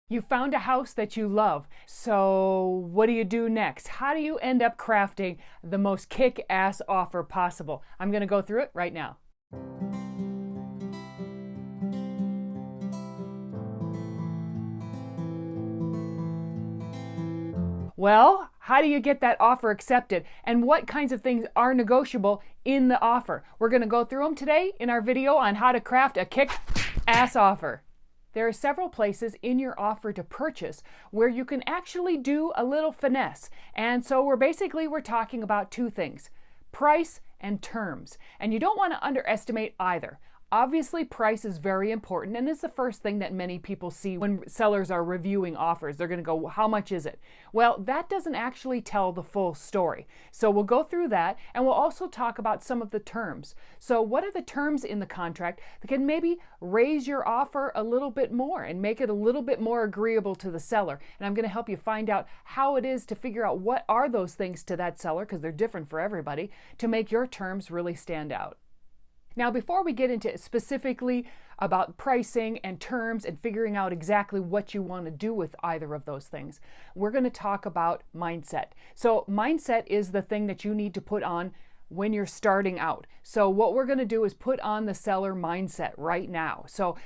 You found a house that you love. So, what do you do next? How do you end up crafting the most kick-ass offer possible? I'm going to go through it right now. Well, how do you get that offer accepted? And what kinds of things are negotiable in the offer? We're going to go through them today in our video on how to craft a kick-ass offer. There are several places in your offer to purchase where you can actually do a little finesse. And so we're talking about two things: price and terms. And you don't want to underestimate either. Obviously, price is very important, and it's the first thing that many people see when sellers are reviewing offers. They're going to go, how much is it? Well, that doesn't actually tell the full story. So we'll go through that, and we'll also talk about some of the terms. So what are the terms in the contract that can maybe raise your offer a little bit more and make it a little bit more agreeable to the seller? And I'm going to help you find out how it is to figure out what are those things to that seller, because they're different for everybody, to make your terms really stand out. Now, before we get into specifically about pricing and terms and figuring out exactly what you want to do with either of those things, we're going to talk about mindset. So mindset is the thing that you need to put on when you're starting out. So what we're going to do is put on the seller mindset right now. So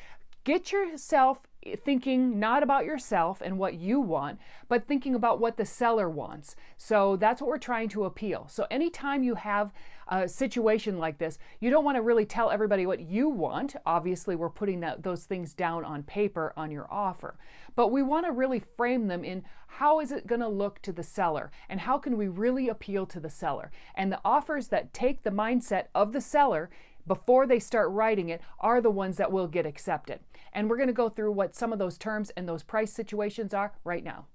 get yourself thinking not about yourself and what you want, but thinking about what the seller wants. So that's what we're trying to appeal. So anytime you have a situation like this, you don't want to really tell everybody what you want. Obviously, we're putting those things down on paper on your offer. But we want to really frame them in how is it going to look to the seller and how can we really appeal to the seller. And the offers that take the mindset of the seller before they start writing it are the ones that will get accepted. And we're going to go through what some of those terms and those price situations are right now.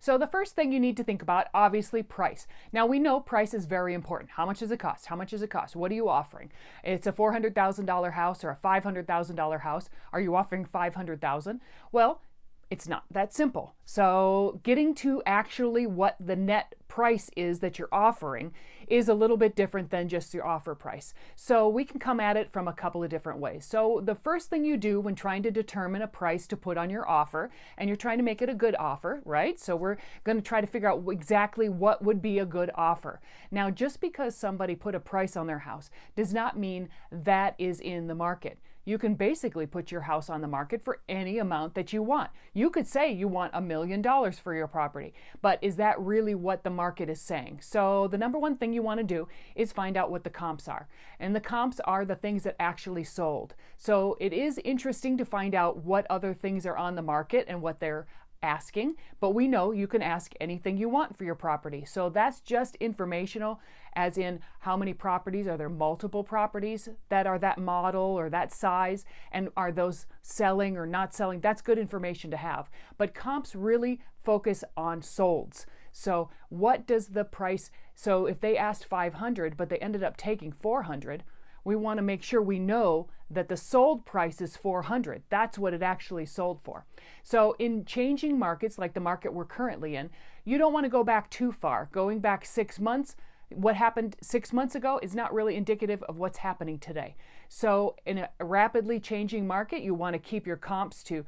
So the first thing you need to think about, obviously, price. Now we know price is very important. How much does it cost? How much does it cost? What are you offering? It's a $400,000 house or a $500,000 house. Are you offering $500,000? Well, it's not that simple. So getting to actually what the net price is that you're offering is a little bit different than just your offer price. So we can come at it from a couple of different ways. So the first thing you do when trying to determine a price to put on your offer, and you're trying to make it a good offer, right? So we're going to try to figure out exactly what would be a good offer. Now, just because somebody put a price on their house does not mean that is in the market. You can basically put your house on the market for any amount that you want. You could say you want $1 million for your property, but is that really what the market is saying? So the number one thing you want to do is find out what the comps are. And the comps are the things that actually sold. So it is interesting to find out what other things are on the market and what they're asking, but we know you can ask anything you want for your property. So that's just informational, as in how many properties, are there multiple properties that are that model or that size, and are those selling or not selling? That's good information to have. But comps really focus on solds. So what does the price, so if they asked 500 but they ended up taking 400, we want to make sure we know that the sold price is 400. That's what it actually sold for. So in changing markets like the market we're currently in, you don't want to go back too far. Going back 6 months, what happened 6 months ago is not really indicative of what's happening today. So in a rapidly changing market, you want to keep your comps to,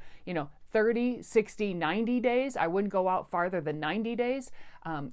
30, 60, 90 days. I wouldn't go out farther than 90 days.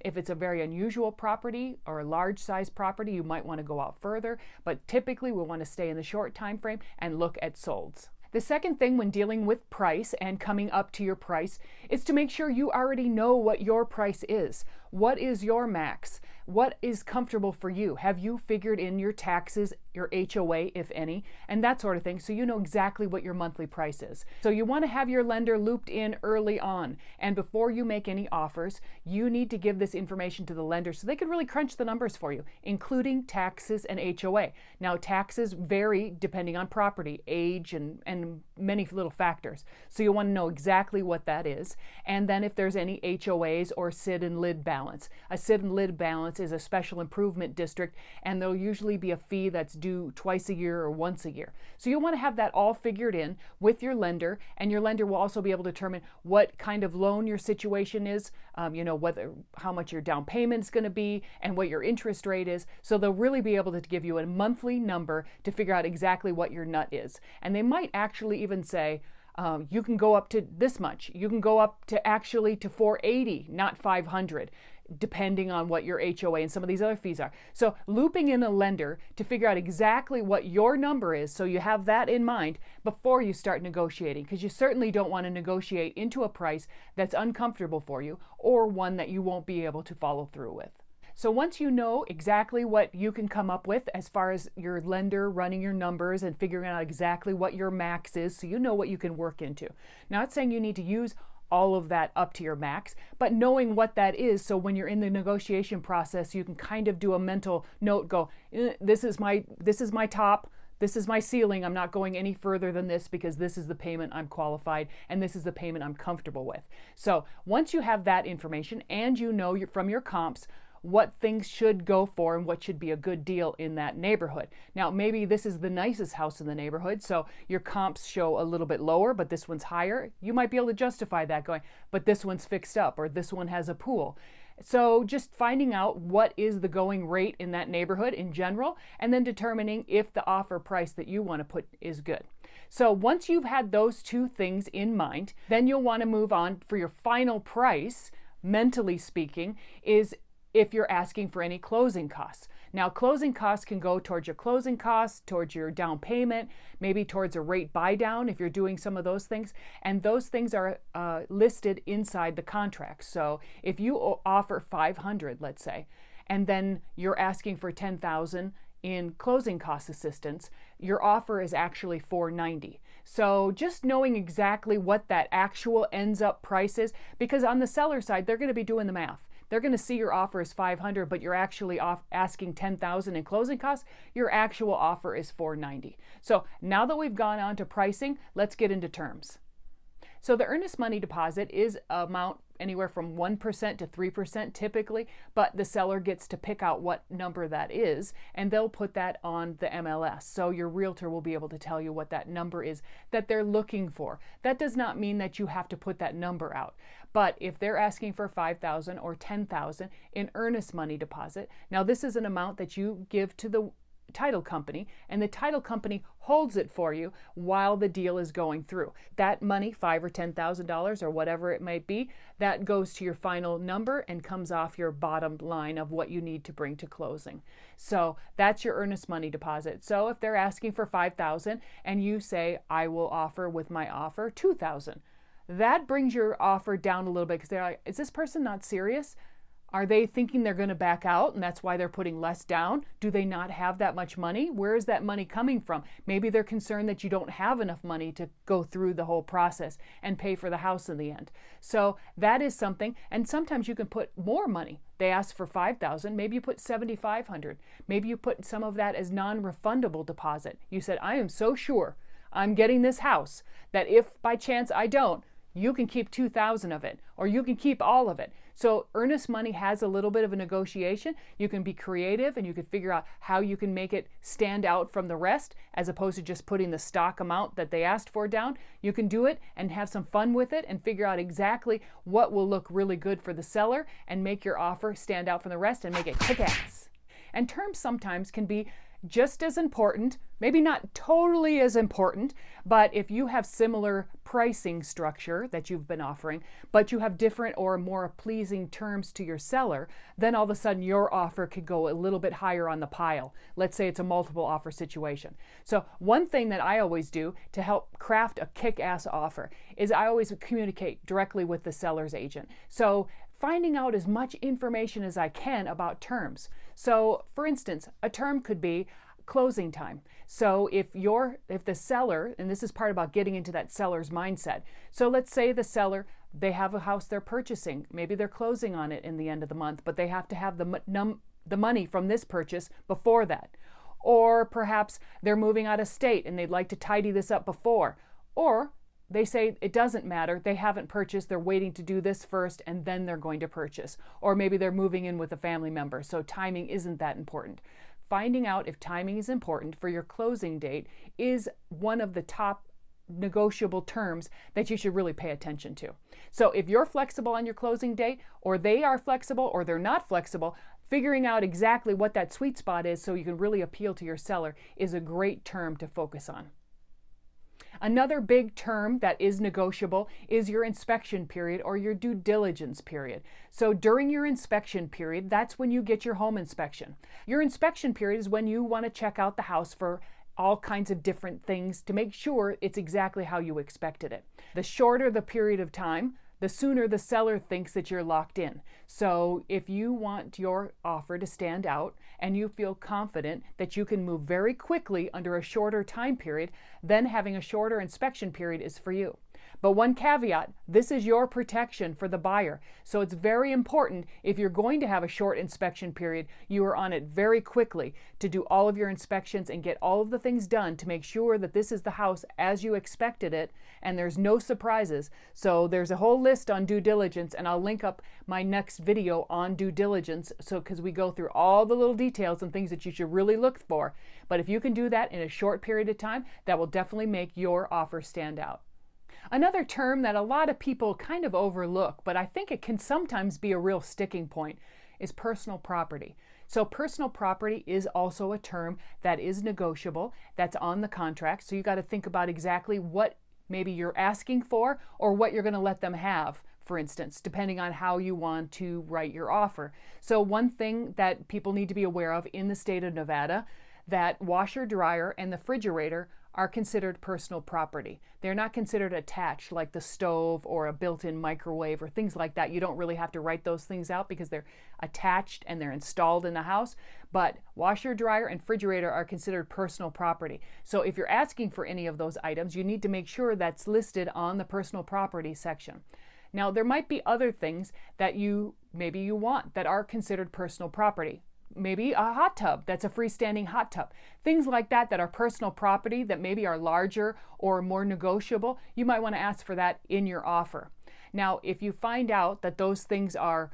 If it's a very unusual property or a large size property, you might want to go out further, but typically we want to stay in the short time frame and look at solds. The second thing when dealing with price and coming up to your price is to make sure you already know what your price is. What is your max? What is comfortable for you? Have you figured in your taxes, your HOA, if any, and that sort of thing, so you know exactly what your monthly price is. So you want to have your lender looped in early on, and before you make any offers, you need to give this information to the lender so they can really crunch the numbers for you, including taxes and HOA. Now, taxes vary depending on property, age, and many little factors. So you want to know exactly what that is, and then if there's any HOAs or SID and LID balance. A SID and LID balance is a special improvement district, and there'll usually be a fee that's due twice a year or once a year. So you want to have that all figured in with your lender, and your lender will also be able to determine what kind of loan your situation is, how much your down payment is going to be, and what your interest rate is. So they'll really be able to give you a monthly number to figure out exactly what your nut is. And they might actually even say, You can go up to this much. You can go up to actually to 480, not 500, depending on what your HOA and some of these other fees are. So looping in a lender to figure out exactly what your number is, so you have that in mind before you start negotiating, because you certainly don't want to negotiate into a price that's uncomfortable for you or one that you won't be able to follow through with. So once you know exactly what you can come up with as far as your lender running your numbers and figuring out exactly what your max is, so you know what you can work into. Not saying you need to use all of that up to your max, but knowing what that is, so when you're in the negotiation process, you can kind of do a mental note, go, this is my top, this is my ceiling, I'm not going any further than this because this is the payment I'm qualified and this is the payment I'm comfortable with. So once you have that information and you know from your comps what things should go for and what should be a good deal in that neighborhood. Now, maybe this is the nicest house in the neighborhood, so your comps show a little bit lower, but this one's higher. You might be able to justify that going, but this one's fixed up, or this one has a pool. So just finding out what is the going rate in that neighborhood in general, and then determining if the offer price that you want to put is good. So once you've had those two things in mind, then you'll want to move on for your final price, mentally speaking, is if you're asking for any closing costs. Now, closing costs can go towards your closing costs, towards your down payment, maybe towards a rate buy down if you're doing some of those things. And those things are listed inside the contract. So if you offer 500, let's say, and then you're asking for 10,000 in closing cost assistance, your offer is actually 490. So just knowing exactly what that actual ends up price is, because on the seller side, they're going to be doing the math. They're going to see your offer is 500, but you're actually asking 10,000 in closing costs. Your actual offer is 490. So now that we've gone on to pricing, let's get into terms. So the earnest money deposit is amount anywhere from 1% to 3% typically, but the seller gets to pick out what number that is, and they'll put that on the MLS. So your realtor will be able to tell you what that number is that they're looking for. That does not mean that you have to put that number out. But if they're asking for 5,000 or 10,000 in earnest money deposit, now this is an amount that you give to the title company, and the title company holds it for you while the deal is going through. That money, $5,000 or $10,000 or whatever it might be, that goes to your final number and comes off your bottom line of what you need to bring to closing. So that's your earnest money deposit. So if they're asking for 5,000 and you say, I will offer with my offer 2,000, that brings your offer down a little bit because they're like, is this person not serious? Are they thinking they're going to back out and that's why they're putting less down? Do they not have that much money? Where is that money coming from? Maybe they're concerned that you don't have enough money to go through the whole process and pay for the house in the end. So that is something. And sometimes you can put more money. They ask for 5,000, maybe you put 7,500. Maybe you put some of that as non-refundable deposit. You said, I am so sure I'm getting this house that if by chance I don't, you can keep 2,000 of it, or you can keep all of it. So earnest money has a little bit of a negotiation. You can be creative and you can figure out how you can make it stand out from the rest as opposed to just putting the stock amount that they asked for down. You can do it and have some fun with it and figure out exactly what will look really good for the seller and make your offer stand out from the rest and make it kick ass. And terms sometimes can be just as important, maybe not totally as important, but if you have similar pricing structure that you've been offering, but you have different or more pleasing terms to your seller, then all of a sudden your offer could go a little bit higher on the pile. Let's say it's a multiple offer situation. So one thing that I always do to help craft a kick-ass offer is I always communicate directly with the seller's agent. So finding out as much information as I can about terms. So for instance, a term could be closing time. So if the seller, and this is part about getting into that seller's mindset. So let's say the seller, they have a house they're purchasing. Maybe they're closing on it in the end of the month, but they have to have the money from this purchase before that. Or perhaps they're moving out of state and they'd like to tidy this up before. Or they say it doesn't matter, they haven't purchased, they're waiting to do this first and then they're going to purchase. Or maybe they're moving in with a family member, so timing isn't that important. Finding out if timing is important for your closing date is one of the top negotiable terms that you should really pay attention to. So if you're flexible on your closing date, or they are flexible, or they're not flexible, figuring out exactly what that sweet spot is so you can really appeal to your seller is a great term to focus on. Another big term that is negotiable is your inspection period or your due diligence period. So during your inspection period, that's when you get your home inspection. Your inspection period is when you want to check out the house for all kinds of different things to make sure it's exactly how you expected it. The shorter the period of time, the sooner the seller thinks that you're locked in. So if you want your offer to stand out and you feel confident that you can move very quickly under a shorter time period, then having a shorter inspection period is for you. But one caveat, this is your protection for the buyer. So it's very important, if you're going to have a short inspection period, you are on it very quickly to do all of your inspections and get all of the things done to make sure that this is the house as you expected it and there's no surprises. So there's a whole list on due diligence, and I'll link up my next video on due diligence, so because we go through all the little details and things that you should really look for. But if you can do that in a short period of time, that will definitely make your offer stand out. Another term that a lot of people kind of overlook, but I think it can sometimes be a real sticking point, is personal property. So personal property is also a term that is negotiable, that's on the contract. So you got to think about exactly what maybe you're asking for or what you're going to let them have, for instance, depending on how you want to write your offer. So one thing that people need to be aware of in the state of Nevada, that washer, dryer, and the refrigerator are considered personal property. They're not considered attached like the stove or a built-in microwave or things like that. You don't really have to write those things out because they're attached and they're installed in the house. But washer, dryer, and refrigerator are considered personal property. So if you're asking for any of those items, you need to make sure that's listed on the personal property section. Now, there might be other things that maybe you want that are considered personal property. Maybe a hot tub that's a freestanding hot tub. Things like that that are personal property that maybe are larger or more negotiable, you might want to ask for that in your offer. Now, if you find out that those things are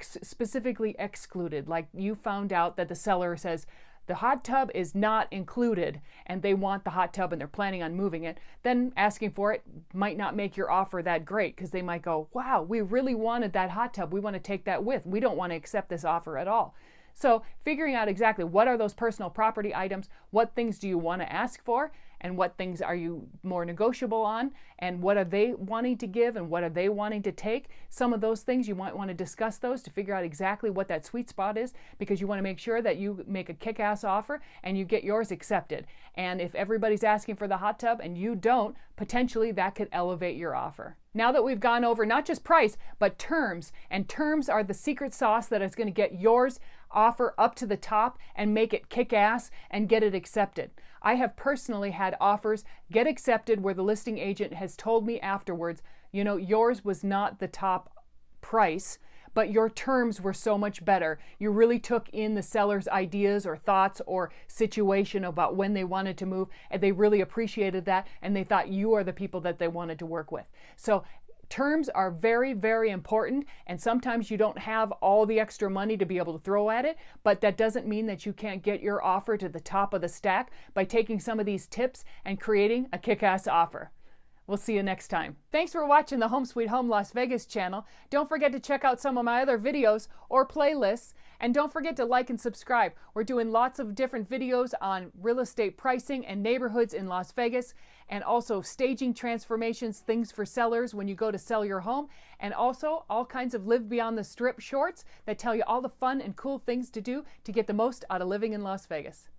specifically excluded, like you found out that the seller says the hot tub is not included and they want the hot tub and they're planning on moving it, then asking for it might not make your offer that great, because they might go, wow, we really wanted that hot tub. We want to take that with. We don't want to accept this offer at all. So figuring out exactly what are those personal property items, what things do you want to ask for, and what things are you more negotiable on, and what are they wanting to give and what are they wanting to take. Some of those things you might want to discuss those to figure out exactly what that sweet spot is, because you want to make sure that you make a kick-ass offer and you get yours accepted. And if everybody's asking for the hot tub and you don't, potentially that could elevate your offer. Now that we've gone over not just price, but terms, and terms are the secret sauce that is going to get yours offer up to the top and make it kick ass and get it accepted. I have personally had offers get accepted where the listing agent has told me afterwards, you know, yours was not the top price, but your terms were so much better. You really took in the seller's ideas or thoughts or situation about when they wanted to move, and they really appreciated that, and they thought you are the people that they wanted to work with. So terms are very, very important, and sometimes you don't have all the extra money to be able to throw at it, but that doesn't mean that you can't get your offer to the top of the stack by taking some of these tips and creating a kick-ass offer. We'll see you next time. Thanks for watching the Home Sweet Home Las Vegas channel. Don't forget to check out some of my other videos or playlists, and don't forget to like and subscribe. We're doing lots of different videos on real estate pricing and neighborhoods in Las Vegas, and also staging transformations, things for sellers when you go to sell your home, and also all kinds of Live Beyond the Strip shorts that tell you all the fun and cool things to do to get the most out of living in Las Vegas.